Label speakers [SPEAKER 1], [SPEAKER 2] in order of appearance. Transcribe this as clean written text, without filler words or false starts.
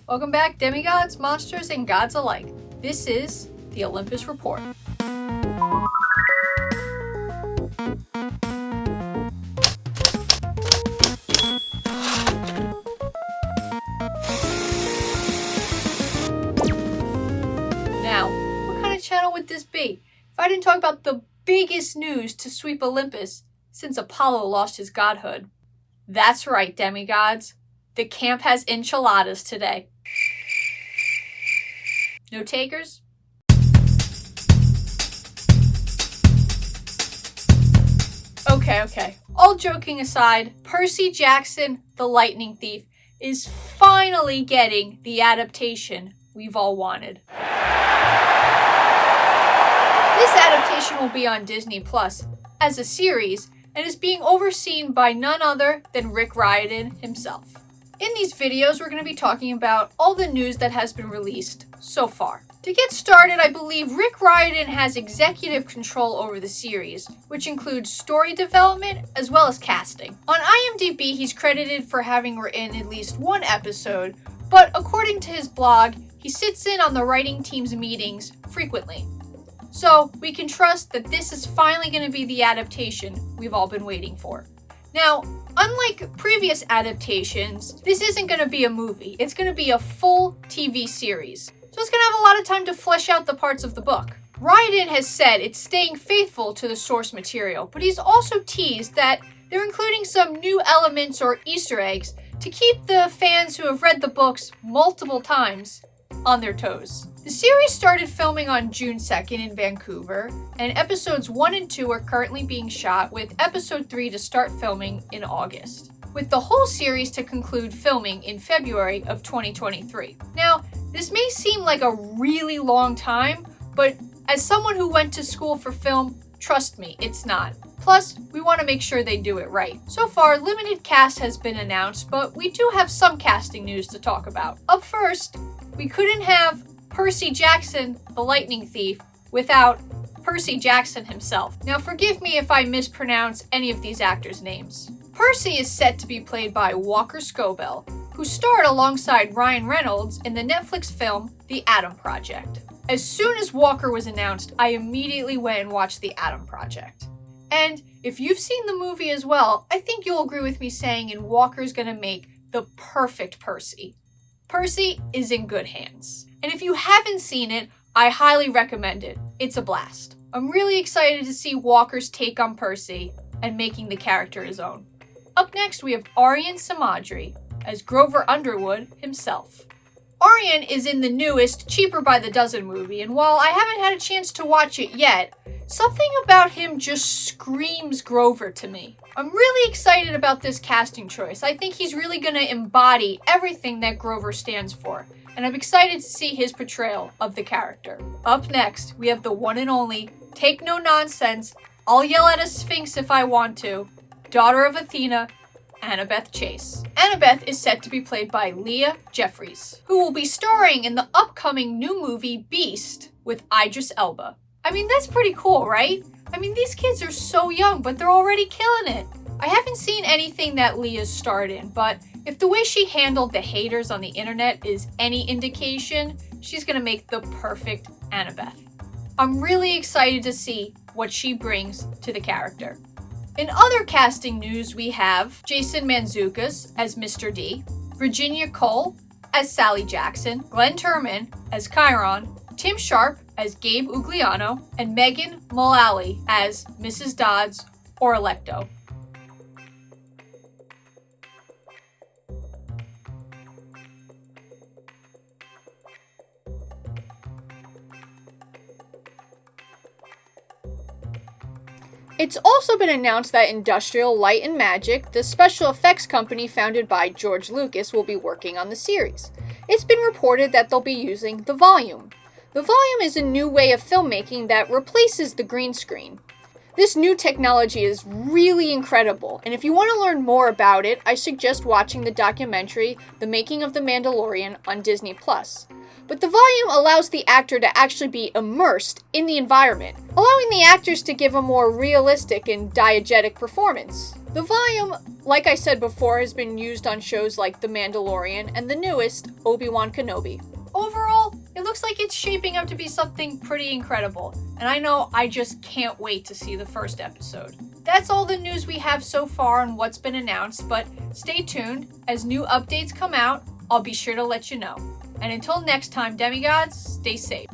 [SPEAKER 1] Welcome back, demigods, monsters, and gods alike. This is the Olympus Report. Now, what kind of channel would this be if I didn't talk about the biggest news to sweep Olympus since Apollo lost his godhood? That's right, demigods. The camp has enchiladas today. No takers? Okay. All joking aside, Percy Jackson, the Lightning Thief, is finally getting the adaptation we've all wanted. This adaptation will be on Disney Plus as a series and is being overseen by none other than Rick Riordan himself. In these videos, we're going to be talking about all the news that has been released so far. To get started, I believe Rick Riordan has executive control over the series, which includes story development as well as casting. On IMDb, he's credited for having written at least one episode, but according to his blog, he sits in on the writing team's meetings frequently. So we can trust that this is finally going to be the adaptation we've all been waiting for. Now, unlike previous adaptations, this isn't going to be a movie. It's going to be a full TV series. So it's going to have a lot of time to flesh out the parts of the book. Riordan has said it's staying faithful to the source material, but he's also teased that they're including some new elements or Easter eggs to keep the fans who have read the books multiple times on their toes. The series started filming on June 2nd in Vancouver, and episodes 1 and 2 are currently being shot, with episode 3 to start filming in August, with the whole series to conclude filming in February of 2023. Now, this may seem like a really long time, but as someone who went to school for film, trust me, it's not. Plus, we want to make sure they do it right. So far, limited cast has been announced, but we do have some casting news to talk about. Up first, we couldn't have Percy Jackson, the Lightning Thief, without Percy Jackson himself. Now, forgive me if I mispronounce any of these actors' names. Percy is set to be played by Walker Scobell, who starred alongside Ryan Reynolds in the Netflix film The Adam Project. As soon as Walker was announced, I immediately went and watched The Adam Project. And if you've seen the movie as well, I think you'll agree with me saying Walker's gonna make the perfect Percy. Percy is in good hands. And if you haven't seen it, I highly recommend it. It's a blast. I'm really excited to see Walker's take on Percy and making the character his own. Up next, we have Aryan Samadri as Grover Underwood himself. Aryan is in the newest Cheaper by the Dozen movie, and while I haven't had a chance to watch it yet, something about him just screams Grover to me. I'm really excited about this casting choice. I think he's really going to embody everything that Grover stands for, and I'm excited to see his portrayal of the character. Up next, we have the one and only, take no nonsense, I'll yell at a sphinx if I want to, daughter of Athena, Annabeth Chase. Annabeth is set to be played by Leah Jeffries, who will be starring in the upcoming new movie Beast with Idris Elba. I mean, that's pretty cool, right? I mean, these kids are so young, but they're already killing it. I haven't seen anything that Leah's starred in, but if the way she handled the haters on the internet is any indication, she's gonna make the perfect Annabeth. I'm really excited to see what she brings to the character. In other casting news, we have Jason Mantzoukas as Mr. D, Virginia Cole as Sally Jackson, Glenn Turman as Chiron, Tim Sharp as Gabe Ugliano, and Megan Mullally as Mrs. Dodds or Electo. It's also been announced that Industrial Light and Magic, the special effects company founded by George Lucas, will be working on the series. It's been reported that they'll be using the volume. The volume is a new way of filmmaking that replaces the green screen. This new technology is really incredible, and if you want to learn more about it, I suggest watching the documentary The Making of the Mandalorian on Disney+. But the volume allows the actor to actually be immersed in the environment, allowing the actors to give a more realistic and diegetic performance. The volume, like I said before, has been used on shows like The Mandalorian and the newest, Obi-Wan Kenobi. Overall, it looks like it's shaping up to be something pretty incredible, and I know I just can't wait to see the first episode. That's all the news we have so far on what's been announced, but stay tuned. As new updates come out, I'll be sure to let you know. And until next time, demigods, stay safe.